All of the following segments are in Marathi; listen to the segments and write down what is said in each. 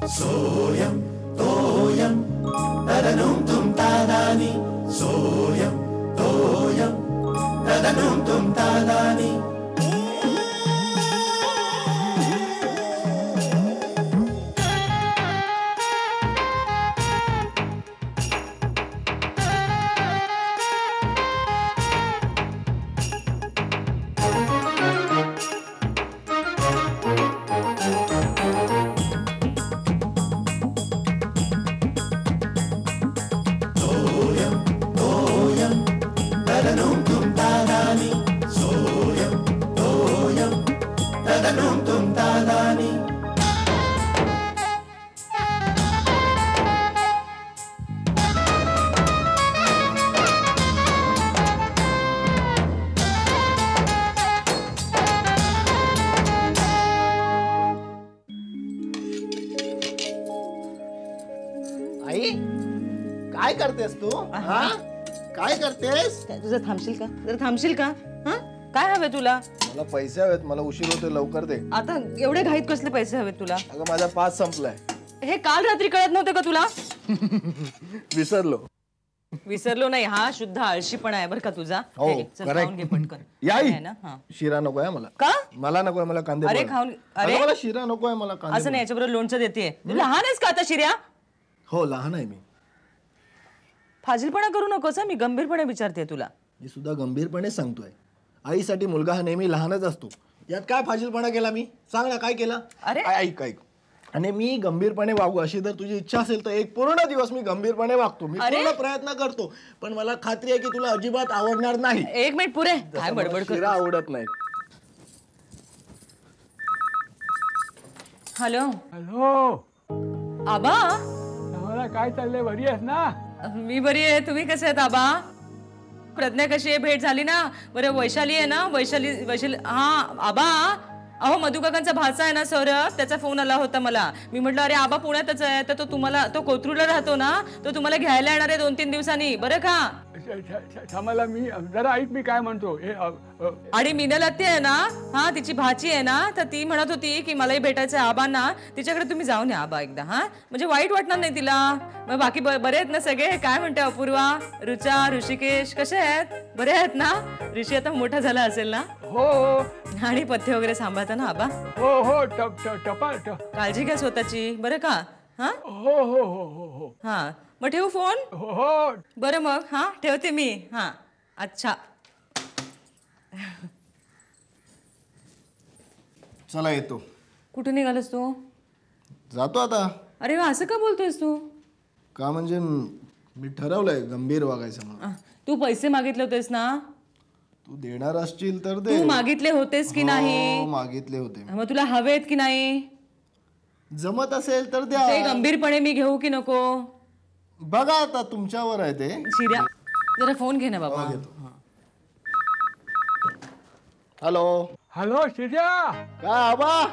सोयम तोयम तदनुम तुम तादानी सोयम तोयम तदनुम तुम तादानी आई काय करतेस तू? हा काय करतेस? तुझं थांबशील का? जरा थांबशील का? हा काय हवे तुला? मला पैसे हवेत, मला उशीर होते, लवकर दे. आता एवढे घाईत कसले पैसे हवेत तुला? अगं माझा पास संपलाय. हे काल रात्री कळत नव्हते का तुला? विसरलो नाही, हा शुद्ध आळशीपणा आहे बरं का तुझा. हो, चल खाऊन घे पटकन. याई आहे ना? हा. शिरा नको आहे मला. का? मला नको आहे, मला कांदे. अरे खाऊन, अरे मला शिरा नको आहे, मला कांदे. असं नाही, याच्याबरोबर लोणचं देते. तू लहान आहेस का आता शिर्या? हो लहान आहे मी. फाजीलपणा करू नकोस हा, मी गंभीरपणे विचारते तुला. मी सुद्धा गंभीरपणे सांगतोय. आईसाठी मुलगा हा नेहमी लहानच असतो. यात काय फाजीलपणा केला मी? सांग ना काय केला? अरे ऐक ऐक, आणि मी गंभीरपणे वागू अशी जर तुझी इच्छा असेल तर एक पूर्ण दिवस मी गंभीरपणे वागतो. मी पूर्ण प्रयत्न करतो, पण मला खात्री आहे की तुला अजिबात आवडणार नाही. एक मिनिट पुरे, काय बडबड कर. शिरा आवडत नाही. हॅलो हॅलो आबा, आम्हाला काय चाललंय? बरी आहेस ना? मी बरी आहे. तुम्ही कसे आहेत आबा? प्रज्ञा कशी आहे? भेट झाली ना? बरं वैशाली आहे ना? वैशाली हा आबा. अहो मधु काकांचा भाचा आहे ना सौरभ, त्याचा फोन आला होता मला. मी म्हटलं अरे आबा पुण्यातच आहे, तर तो कोथरूडला राहतो ना, तो तुम्हाला घ्यायला येणार आहे 2-3 दिवसांनी, बरं का? आम्हाला मी जरा ऐक, मी काय म्हणतो. आणि मीनल आत्या आहे ना, हा तिची भाची आहे ना, तर ती म्हणत होती की मलाही भेटायचं आहे आबांना, तिच्याकडे तुम्ही जाऊन या आबा एकदा. हा म्हणजे वाईट वाटणार नाही तिला. मग बाकी बरे आहेत ना सगळे? काय म्हणते अपूर्वा, रुचा, ऋषिकेश कसे आहेत? बरे आहेत ना? ऋषी आता मोठा झाला असेल ना? हो. आणि पथ्य वगैरे सांभाळता ना आबा? हो हो. काळजी घ्या स्वतःची, बरं का? हा हो हो हो हो हो. हा मग ठेवू फोन? हो. बरं मग हा ठेवते मी. हा अच्छा. चला येतो. कुठे निघालास तू? जातो आता. अरे वा, असं का बोलतोयस तू? का म्हणजे मी ठरवलंय गंभीर वागायचं म्हणून. तू पैसे मागितले होतेस ना? तू देणार असशील तर दे. तू मागितले होतेस की नाही? मागितले होते. मग तुला हवेत की नाही? जमत असेल तर द्या. ते गंभीरपणे मी घेऊ की नको? बघा आता तुमच्यावर आहे ते. शिर्या जरा फोन घे ना बाबा. हॅलो. हॅलो शिर्या. का आबा,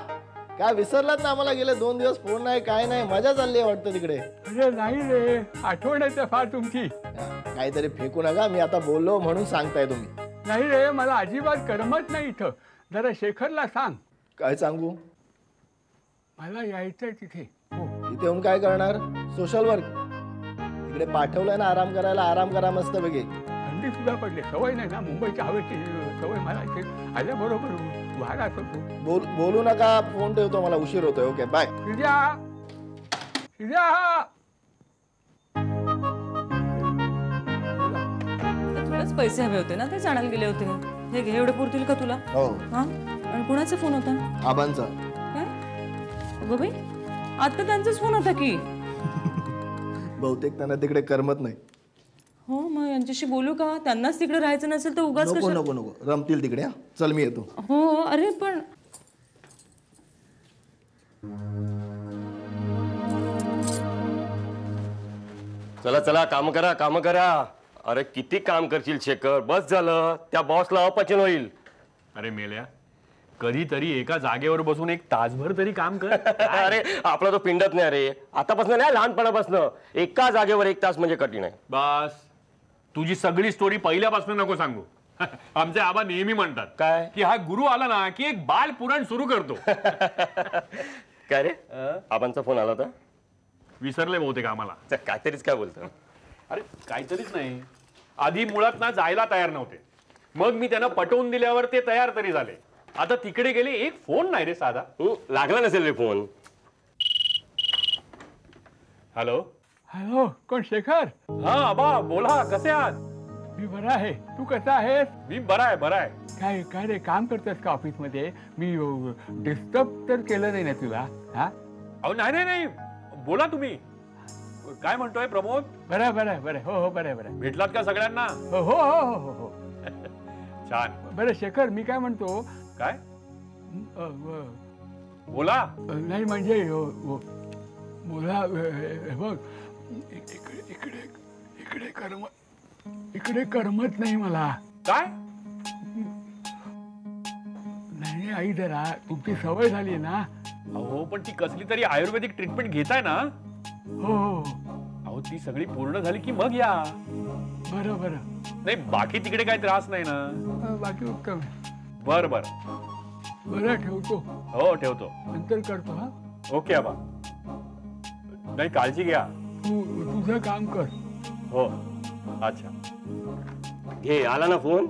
काय विसरलात ना आम्हाला? गेले 2 दिवस फोन नाही, काय नाही. मजा चालली आहे वाटतं तिकडे. अरे नाही रे, आठवण येते फार तुमची. काहीतरी फेकू नका, मी आता बोललो म्हणून सांगताय तुम्ही. नाही रे, मला अजिबात करमत नाही इथं. जरा शेखरला सांग. काय सांगू? मला यायचंय तिथे. तिथे येऊन काय करणार? Social work. तिकडे पाठवलंय ना आराम करायला, आराम करा मस्त पैकी. थंडी सुद्धा पडली, सवय नाही ना मुंबईच्या हवेची सवय. मला इथे आल्याबरोबर वारा असतो. बोलू नका, फोन ठेवतो, मला उशीर होतोय. Okay bye. तुलाच पैसे हवे होते ना, ते आणायला गेले होते. हे घे, एवढे पुरतील का तुला? हो. हा आणि कुणाचा फोन होता? आबांचा. काय बाई, आता त्यांचाच फोन होता की? बहुतेक त्यांना तिकडे करमत नाही. हो, मग यांच्याशी बोलू का? त्यांनाच तिकडे राहायचं नसेल तर उगाच नको नको नको, रमतील तिकडे. चल मी येतो. हो अरे पण चला चला, काम करा काम करा. अरे किती काम करशील शेखर? बस झालं, त्या बॉसला अपचन होईल. अरे मेल्या, कधीतरी एका जागेवर बसून एक तासभर तरी काम कर. अरे आपला तो पिंडत नाही रे, आतापासून नाही, लहानपणापासून. एका जागेवर 1 तास म्हणजे कठीण आहे. बस, तुझी सगळी स्टोरी पहिल्यापासून नको सांगू. आमचे आबा नेहमी म्हणतात काय? की हा गुरु आला ना की एक बाल पुराण सुरू करतो. काय रे आबांचा फोन आला होता? विसरले बहुतेक आम्हाला. काहीतरीच काय बोलतो. अरे काहीतरीच नाही, आधी मुळात ना जायला तयार नव्हते, मग मी त्यांना पटवून दिल्यावर ते तयार तरी झाले. आता तिकडे गेले, एक फोन नाही रे साधा. लागला नसेल रे फोन. हॅलो. हॅलो, कोण शेखर? हा आबा बोला, कसे आहात? मी बरा आहे, तू कसा आहेस? मी बरा आहे, बरा आहे. काय काय रे, काम करतोस का ऑफिसमध्ये? मी डिस्टर्ब तर केलं नाही ना तुला? हा, अहो नाही नाही नाही, बोला तुम्ही. काय म्हणतोय प्रमोद? बरं बरं बरं, हो हो बरं बरं, भेटलात का सगळ्यांना? हो हो हो हो हो. छान. बरं शेखर, मी काय म्हणतो, काय बोला. नाही म्हणजे मुला बघ, इकडे इकडे इकडे करमत नाही मला. काय? नाही आई, जरा तुमची सवय झाली ना. अहो पण ती कसली तरी आयुर्वेदिक ट्रीटमेंट घेताय ना? हो हो. अहो ती सगळी पूर्ण झाली की मग या. बरं बरं. नाही बाकी तिकडे काही त्रास नाही ना? बाकी उत्तम आहे. बर बर. बरं, ठेवतो. हो ठेवतो. नंतर करतो. हा, ओके आबा. नाही काळजी घ्या. तू तुझं काम कर. हो. अच्छा. घे, आला ना फोन.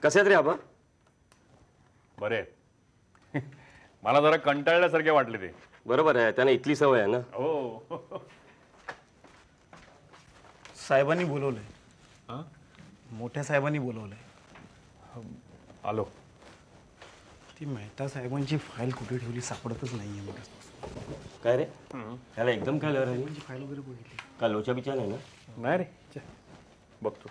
कसे आहेत रे आबा? बरे. मला जरा कंटाळल्यासारखे वाटले ते. बरोबर आहे, त्यांना इथली सवय आहे ना. हो. साहेबांनी बोलवलंय. मोठ्या साहेबांनी बोलवलंय. आलो. ती मेहता साहेबांची फाईल कुठे ठेवली सापडतच नाहीये मला. काय रे त्याला एकदम काय लहर आली? फाईल वगैरे बघितली. का लोचा बिचा नाही ना? नाही रे, बघतो.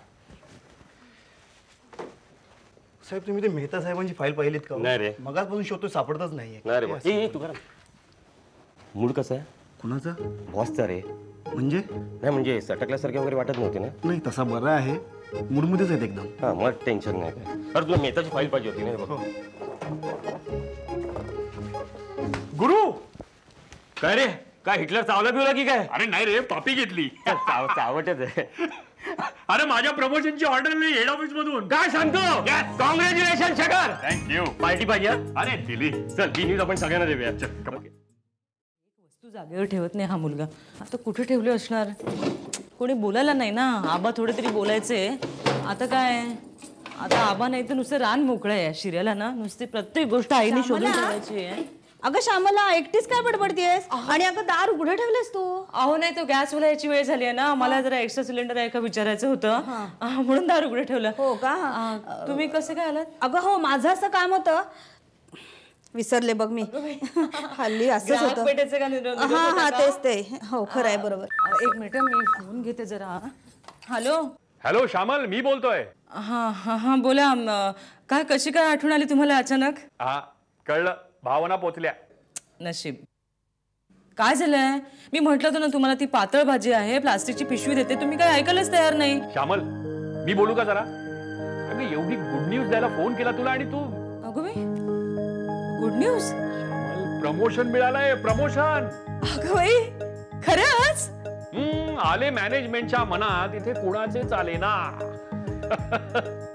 साहेब, तुम्ही ते मेहता साहेबांची फाईल पाहिलीत का? नाही रे. मगाचपासून शोधतो, सापडतच नाहीये. नाही रे बा. ए तू करा. मूड कसं आहे? कुणाचा? बॉसचा रे. म्हणजे? नाही म्हणजे सटकल्यासारखे वगैरे वाटत नव्हते ना? नाही, तसा बरा आहे, मूडमध्येच आहेत एकदम. हा मग टेन्शन नाही काय. अरे तुला मेहताची फाईल पाहिजे होती ना? बघ. गुरु. काय रे, काय हिटलर चावला बिवला की काय? अरे नाही रे, पापी घेतली. चावटच आहे. अरे माझ्या प्रमोशनची ऑर्डर मी हेड ऑफिस मधून. काय सांगतो? कॉंग्रॅच्युलेशन शेखर. थँक्यू. पार्टी पाहिजे? अरे दिली. चल ही न्यूज आपण सगळ्यांना देऊया. वस्तू जागेवर ठेवत नाही हा मुलगा. आता कुठे ठेवले असणार? कोणी बोलायला नाही ना. आबा थोडे तरी बोलायचे. आता काय, आता आबा नाही तर नुसतं रान मोकळं आहे. शिर्याला ना नुसती प्रत्येक गोष्ट आईने शोधून ठेवायची आहे. अगं श्यामला, एकटीच काय बडबडतीयस? आणि अगं दार उघडं ठेवलेस तू? अहो नाही, तो गॅस वाला याची वेळ झाली आहे ना, मला जरा एक्स्ट्रा सिलेंडर आहे का विचारायचं होतं, म्हणून दार उघडं ठेवलं. हो का? तुम्ही कसे काय आलात? अगं हो, माझं असं काम होतं, विसरले बघ मी. हल्ली असंच होतं. पेठायचं का निरोप हा हा, होता तेच ते. हो, खरं आहे, बरोबर. एक मिनिट, मी फोन घेते जरा. हॅलो. हॅलो श्यामल, मी बोलतोय. हा हा हा, बोला. काय, कशी काय आठवण आली तुम्हाला अचानक? हा कळलं, भावना पोचल्या. नशीब. काय झालंय? मी म्हटलं होतं ना तुम्हाला, ती पातळ भाजी आहे, प्लास्टिकची पिशवी देते, तुम्ही काय ऐकायलाच तयार नाही. श्यामल, मी बोलू का जरा? अगं एवढी गुड न्यूज द्यायला फोन केला तुला आणि तू. अगं बाई, गुड न्यूज? श्यामल, प्रमोशन मिळालंय, प्रमोशन. अगं बाई, खरंच? आले मॅनेजमेंटच्या मनात, इथे कुणाचे चाले ना.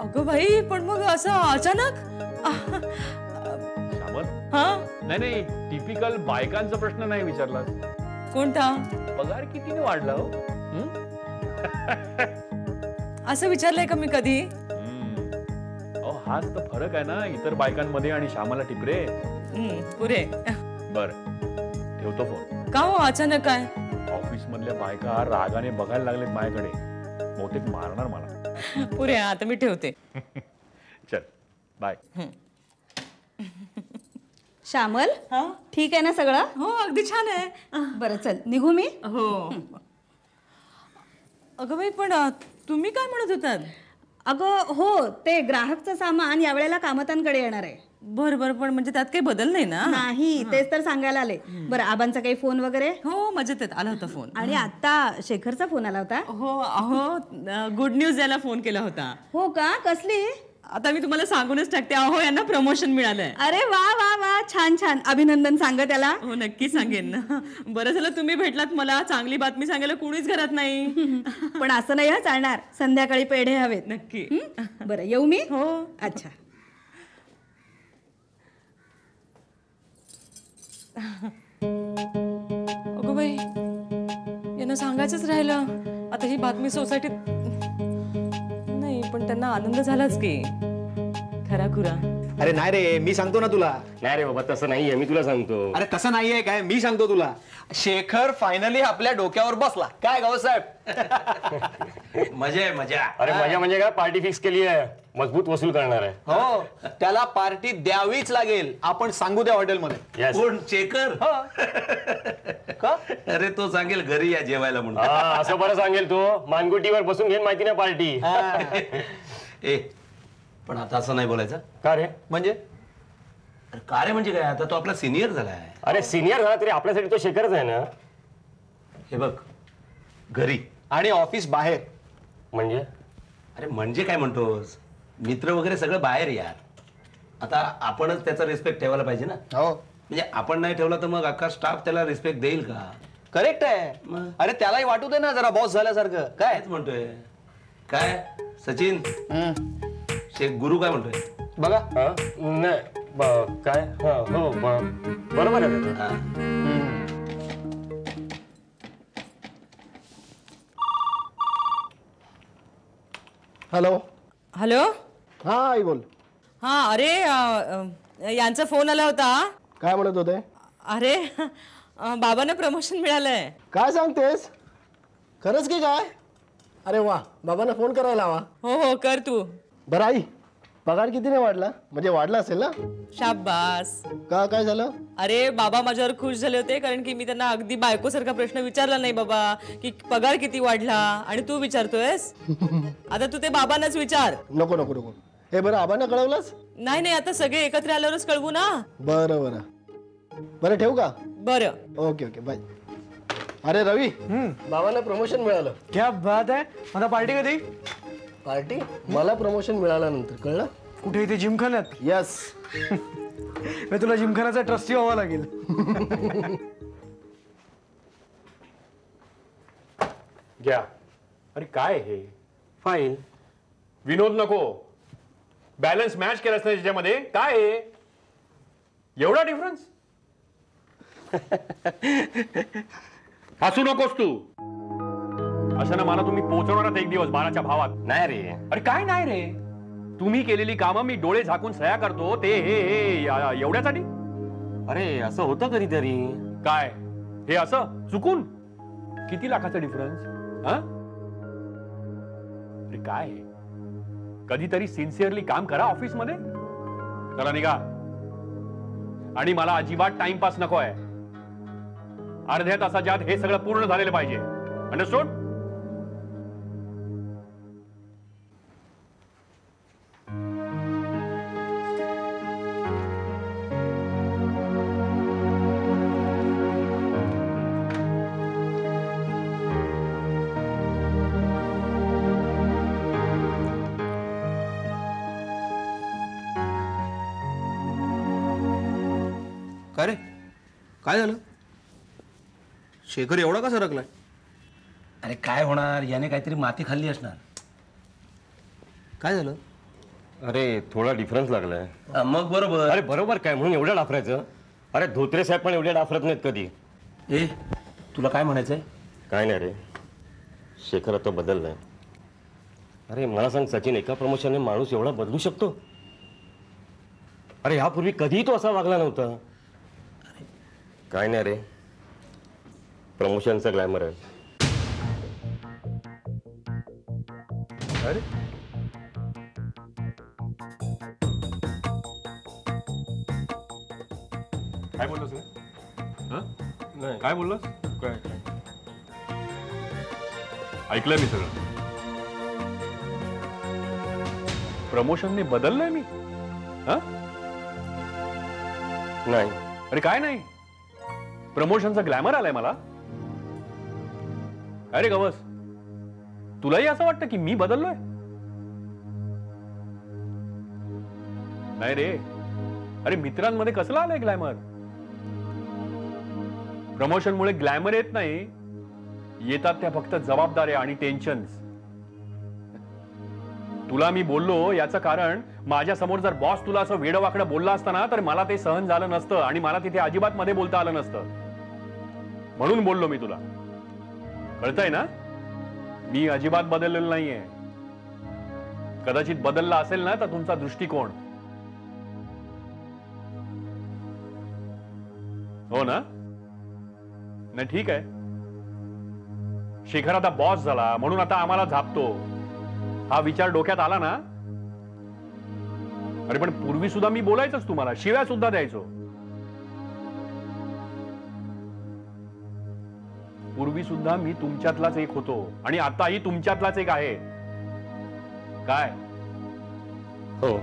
अगं बाई, पण मग असं अचानक? श्यामल, हा, नाही नाही, टिपिकल बायकांचा प्रश्न नाही विचारला. कोणता? पगार कितीने वाढला हो? असं विचारलंय का मी कधी? हाच तर फरक आहे ना इतर बायकांमध्ये आणि श्यामाला टिपरे. पुरे. बर, ठेवतो फोन. का हो, अचानक काय? ऑफिस मधल्या बायका रागाने बघायला लागलेत माझ्याकडे, बहुतेक मारणार मला. पुरे, आता मी ठेवते. चल बाय. श्यामल, हा, ठीक आहे ना सगळं? हो अगदी छान आहे. बरं, चल निघू मी. हो. अगं बाई, पण तुम्ही काय म्हणत होतात? अगं हो, ते ग्राहकचं सामान यावेळेला कामतांकडे येणार आहे. बरं बरं, पण म्हणजे त्यात काही बदल नाही ना? नाही, तेच तर सांगायला आले. बरं, आबांचा काही फोन वगैरे? हो, मजेत आहेत, आला होता फोन. आणि आता शेखरचा फोन आला होता. हो, अहो गुड न्यूज द्यायला फोन केला होता. हो का? कसली? आता मी तुम्हाला सांगूनच टाकते, अहो यांना प्रमोशन मिळालंय. अरे वा वा वा, छान छान, अभिनंदन सांगा त्याला. हो नक्की सांगेन ना. बरं झालं तुम्ही भेटलात मला, चांगली बातमी सांगायला कुणीच घरात नाही. पण असं नाही हा चालणार, संध्याकाळी पेढे हवेत. नक्की. बरं येऊ मी. हो. अच्छा. अगो बाई, यांना सांगायचंच राहिलं. आता ही बातमी सोसायटीत नाही, पण त्यांना आनंद झालाच की खरा खुरा. अरे नाही रे, मी सांगतो ना तुला. नाही रे बाबा, तसं नाहीये, मी तुला सांगतो. अरे तसं नाहीये काय, मी सांगतो तुला. शेखर फायनली आपल्या डोक्यावर बसला. काय गावसाहेब? मजा आहे मजा. अरे मजा म्हणजे काय, पार्टी फिक्स केली आहे, मजबूत वसूल करणार आहे. हो, त्याला पार्टी द्यावीच लागेल. आपण सांगू त्या हॉटेलमध्ये. Yes. कोण शेखर? का? अरे तो सांगेल घरी या जेवायला म्हणून. हा, असं बरं सांगेल तो, मानगुटीवर बसून घेईन माहिती ना पार्टी. ए पण आता असं नाही बोलायचं. का रे? म्हणजे अरे का रे म्हणजे काय, आता तो आपला सिनियर झालाय. अरे सिनियर झाला तरी आपल्यासाठी तो शेखरच आहे ना. हे बघ, घरी आणि ऑफिस बाहेर. म्हणजे अरे म्हणजे काय म्हणतोस, मित्र वगैरे सगळं बाहेर यार. आता आपणच त्याचा रिस्पेक्ट ठेवायला पाहिजे ना. हो, म्हणजे आपण नाही ठेवला तर मग अख्खा स्टाफ त्याला रिस्पेक्ट देईल का? करेक्ट आहे. मग? अरे त्यालाही वाटू दे ना जरा बॉस झाल्यासारखं. काय कायच म्हणतोय. काय सचिन, शेख गुरु काय म्हणतोय? बघा. हा? नाही काय, हा, हो बरोबर आहे त्याचं. हा. हॅलो. हॅलो. हा आई बोल. हा अरे यांचा फोन आला होता. काय म्हणत होते? अरे बाबांना प्रमोशन मिळालंय. काय सांगतेस, खरंच की काय? अरे वा, बाबांना फोन करायला हवा. हो हो कर तू. बरं आई, पगार कितीने वाढला? म्हणजे वाढला असेल ना? शाबास. का, काय झालं? अरे बाबा माझ्यावर खुश झाले होते, कारण की मी त्यांना अगदी बायकोसारखा प्रश्न विचारला नाही बाबा, की पगार किती वाढला, आणि तू विचारतोयस. आता तू ते बाबांनाच विचार. नको नको नको. हे बरं, आबांना कळवलंस? नाही आता सगळे एकत्र आल्यावरच कळवू ना. बरं बरं बरं, ठेवू का? बरं. Okay okay bye. अरे रवी, बाबांना प्रमोशन मिळालं. क्या बात आहे. आता पार्टी कधी? पार्टी मला प्रमोशन मिळाल्यानंतर कळलं. कुठे? इथे जिमखान्यात? यस. मी तुला जिमखान्याचा ट्रस्टी व्हावा लागेल. घ्या. अरे काय हे फाईल. विनोद नको, बॅलन्स मॅच केलास ना त्याच्यामध्ये. काय आहे एवढा डिफरन्स? हसू नकोस तू. अशानं मला तुम्ही पोहोचवणार एक दिवस बाणाच्या भावात. नाही रे. अरे काय नाही रे, तुम्ही केलेली कामं मी डोळे झाकून सह्या करतो ते हे एवढ्यासाठी. अरे असं होतं कधीतरी. काय हे असं चुकून? किती लाखाचा डिफरन्स? अरे काय हे? कधीतरी सिन्सिअरली काम करा ऑफिस मध्ये. चला निघा. आणि मला अजिबात टाइमपास नको आहे. अर्ध्या तासाच्या आत हे सगळं पूर्ण झालेलं पाहिजे. अंडरस्टूड? काय रे, काय झालं? शेखर एवढा का सरकलाय? अरे काय होणार, याने काहीतरी माती खाल्ली असणार. काय झालं? अरे थोडा डिफरन्स लागलाय. मग बरोबर. अरे बरोबर काय म्हणून एवढं डाफरायचं? अरे धोत्रे साहेब पण एवढे डाफरत नाहीत कधी. ए तुला काय म्हणायचंय? काय नाही रे, शेखर आता बदललाय. अरे मला सांग सचिन, एका प्रमोशनने माणूस एवढा बदलू शकतो? अरे ह्यापूर्वी कधीही तो असा वागला नव्हता. काय नाही रे, प्रमोशनचं ग्लॅमर आहे. अरे काय बोललोस रे? नाही काय बोललोस? काय ऐकलंय मी सगळं. प्रमोशनने बदललंय मी? नाही. अरे काय नाही, प्रमोशनचा ग्लॅमर आलाय मला. अरे गवस, तुलाही असं वाटतं की मी बदललोय? नाही रे, अरे मित्रांमध्ये कसला आलंय ग्लॅमर? प्रमोशनमुळे ग्लॅमर येत नाही, येतात त्या फक्त जबाबदाऱ्या आणि टेन्शन्स. तुला मी बोललो याचं कारण, माझ्या समोर जर बॉस तुला असं वेडवाकडं बोलला असता ना, तर मला ते सहन झालं नसतं आणि मला तिथे अजिबात मध्ये बोलता आलं नसतं. म्हणून बोललो मी तुला. कळतंय ना? मी अजिबात बदललेलो नाहीये. कदाचित बदलला असेल ना तर तुमचा दृष्टिकोन. हो ना? नाही ठीक आहे. शेखर आता बॉस झाला म्हणून आता आम्हाला झापतो, हा विचार डोक्यात आला ना? अरे पण पूर्वी सुद्धा मी बोलायचंच तुम्हाला, शिव्या सुद्धा द्यायचो. पूर्वी सुद्धा मी तुमच्यातलाच एक होतो आणि आताही तुमच्यातलाच एक आहे. काय? हो.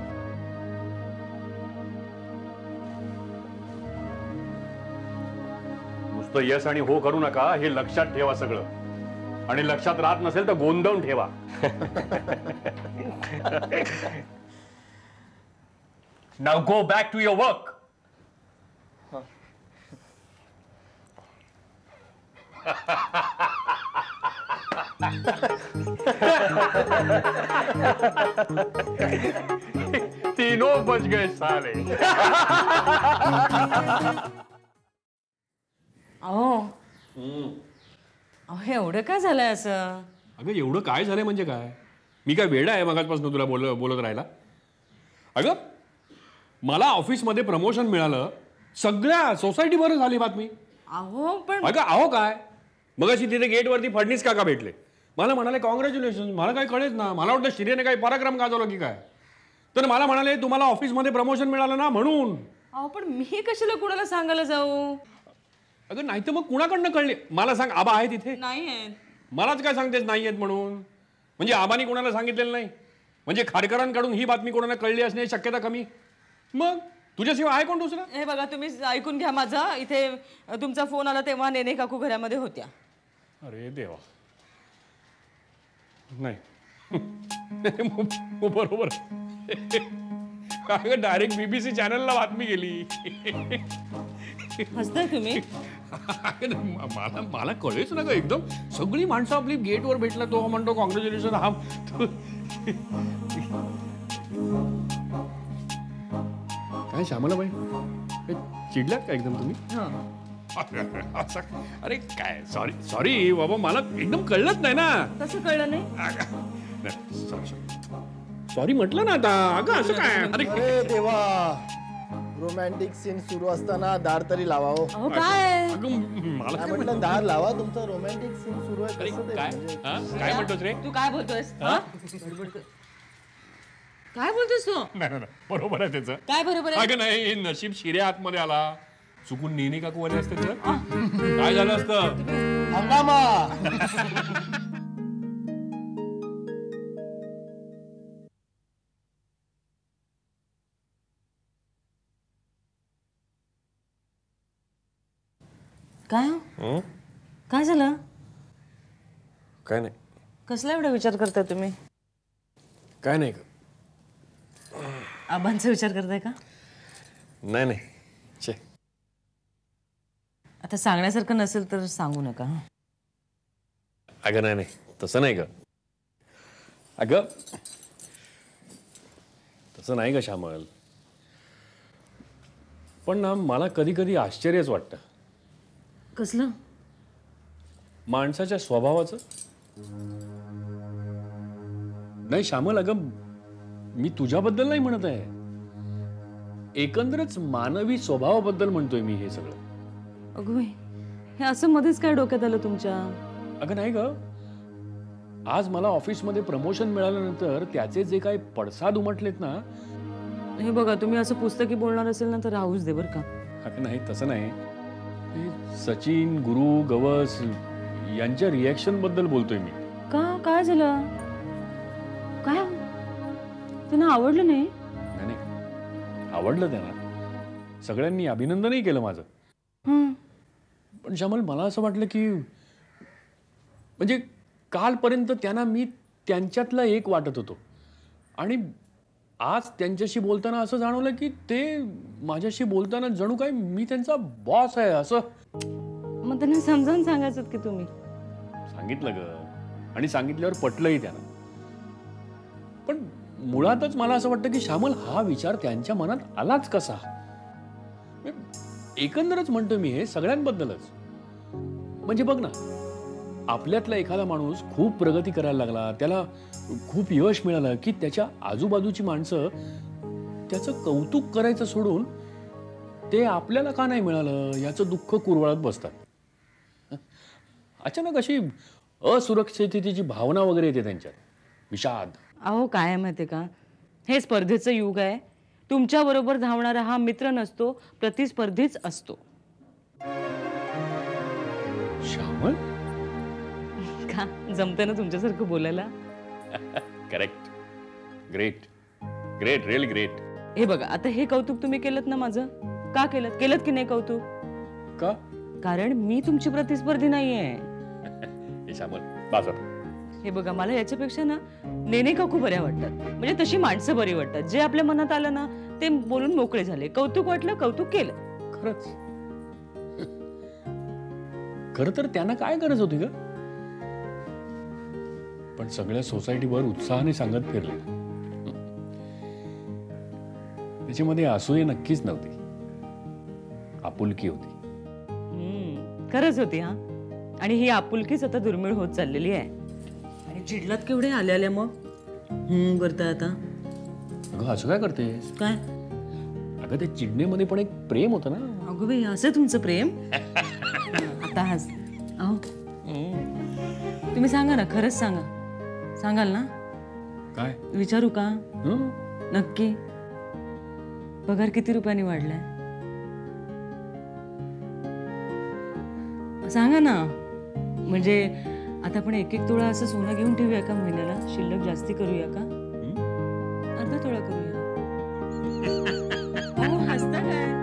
नुसतं यस आणि हो करू नका, हे लक्षात ठेवा सगळं. आणि लक्षात राहत नसेल तर गोंधळून ठेवा. Now go back to your work. तीनों बच गए साले. अहो हे एवढं काय झालंय असं? अगं एवढं काय झालंय म्हणजे काय? मी काय वेडा आहे मगाचपासून तुला बोलत राहिला? अगं मला ऑफिसमध्ये प्रमोशन मिळालं, सगळ्या सोसायटीवर झाली बातमी. अहो पण अगं अहो काय, मगाशी तिथे गेटवरती फडणीस काका भेटले, मला म्हणाले कॉंग्रॅच्युलेशन. मला काय कळेच ना, मला वाटलं श्रीने काही पराक्रम गाजवला की काय. तर मला म्हणाले तुम्हाला ऑफिसमध्ये प्रमोशन मिळालं ना म्हणून. अहो पण मी कशाला कुणाला सांगायला जाऊ? अगं नाही तर मग कुणाकडनं कळले? मला सांग, आबा आहे तिथे? नाही. मलाच काय सांगतेस नाही आहेत म्हणून? म्हणजे आबानी कोणाला सांगितलेलं नाही? म्हणजे खारकरांकडून ही बातमी कोणाला कळली असण्याची शक्यता कमी. मग तुझ्याशिवाय आहे कोण दुसरा? हे बघा तुम्ही ऐकून घ्या माझं. इथे तुमचा फोन आला तेव्हा नेने काकू घरामध्ये होत्या. अरे देवा. नाही बरोबर. डायरेक्ट बीबीसी चॅनलला बातमी गेली. हसताय तुम्ही? मला कळेच ना ग एकदम. सगळी माणसं आपली गेटवर भेटला, तो म्हणतो कॉंग्रॅच्युलेशन. हा काय श्यामलाबाई, चिडल्यात का एकदम तुम्ही? अरे काय, सॉरी बाबा, मला एकदम कळलंच नाही ना. कसं कळलं नाही? सॉरी म्हटलं ना आता. अगं असं काय? अरे देवा, रोमॅन्टिक सीन सुरू असताना दार तरी लावा. अहो काय? मला काय म्हटलं दार लावा, तुमचं रोमॅन्टिक सीन सुरू आहे. काय म्हणतोस रे? तू काय बोलतोयस? काय बोलतोस तू? नाही बरोबर आहे त्याचं. काय बरोबर आहे? अगं नाही, नशीब शिर्या आतमध्ये आला, चुकून नेने काकू आले असते तर काय झालं असतं? हंगामा. काय काय झालं? काय नाही. कसला एवढा विचार करताय तुम्ही? काय नाही. आबांचा विचार करताय का? नाही. आता सांगण्यासारखं नसेल तर सांगू नका. अगं नाही तसं नाही ग. अगं तसं नाही ग श्यामल. पण ना मला कधी कधी आश्चर्यच वाटतं. कसलं? माणसाच्या स्वभावाचं. नाही श्यामल, अगं मी तुझ्याबद्दल नाही म्हणत आहे, एकंदरच मानवी स्वभावाबद्दल म्हणतोय मी हे सगळं. अगं हे असं मध्येच काय डोक्यात आलं तुमच्या? अगं नाही ग, आज मला ऑफिसमध्ये प्रमोशन मिळाल्यानंतर त्याचे जे काही पडसाद उमटलेत ना. हे बघा, तुम्ही असं पुस्तकी बोलणार असेल ना तर राहूच दे बरं का. अगं नाही तसं नाही, सचिन, गुरु, गवस यांच्या रिॲक्शन बद्दल बोलतोय मी. का? काय झालं? काय त्यांना आवडलं नाही? नाही आवडलं त्यांना, सगळ्यांनी अभिनंदनही केलं माझं. पण श्यामल मला असं वाटलं की म्हणजे कालपर्यंत त्यांना मी त्यांच्यातला एक वाटत होतो आणि आज त्यांच्याशी बोलताना असं जाणवलं की ते माझ्याशी बोलताना जणू काय मी त्यांचा बॉस आहे असं. मग त्यांना समजावून सांगायचं की तुम्ही. सांगितलं ग, आणि सांगितल्यावर पटलंही त्यांना. पण मुळातच मला असं वाटतं की श्यामल हा विचार त्यांच्या मनात आलाच कसा. एकंदरच म्हणतो मी हे सगळ्यांबद्दलच. म्हणजे बघ ना, आपल्यातला एखादा माणूस खूप प्रगती करायला लागला, त्याला खूप यश मिळालं की त्याच्या आजूबाजूची माणसं त्याचं कौतुक करायचं सोडून ते आपल्याला का नाही मिळालं याचं दुःख कुरवाळत बसतात. अचानक अशी असुरक्षिततेची भावना वगैरे येते त्यांच्यात, विषाद. अहो काय आहे माहिती का, हे स्पर्धेचं युग आहे. तुमच्या बरोबर धावणारा हा मित्र नसतो, प्रतिस्पर्धीच असतो. श्यामल का जमतं ना तुमच्यासारखं बोलायला. Correct. Great great, really great. हे बघा, आता हे कौतुक तुम्ही केलं ना माझं. का केलं की नाही कौतुक? का? कारण मी तुमची प्रतिस्पर्धी नाहीये. श्यामल बाजार. हे बघा, मला याच्यापेक्षा ना नेने काकू बऱ्या वाटतात. म्हणजे तशी माणसं बरी वाटतात, जे आपल्या मनात आलं ना ते बोलून मोकळे झाले. कौतुक वाटलं, कौतुक केलं. खरंच. खर तर त्यांना काय गरज होती ग, पण सगळ्या सोसायटीवर उत्साहाने सांगत फिरले. त्याच्यामध्ये असूया नक्कीच नव्हती, आपुलकी होती. खरंच होती. हा, आणि ही आपुलकीच आता दुर्मिळ होत चाललेली आहे. आणि चिडलात केवढे आल्या मग करता आता. अगं असं काय करतेस? काय? अगं ते चिडणेमध्ये पण एक प्रेम होतं ना. अगं बाई, असं तुमचं प्रेम. आता हस. अहो तुम्ही सांगा ना, खरंच सांगा. सांगाल ना? काय विचारू का? नक्की. पगार किती रुपयांनी वाढलाय सांगा ना. म्हणजे आता आपण 1-1 तोळा असं सोनं घेऊन ठेवूया का महिन्याला? शिल्लक जास्ती करूया का? अर्धा तोळा करूया. हसता काय?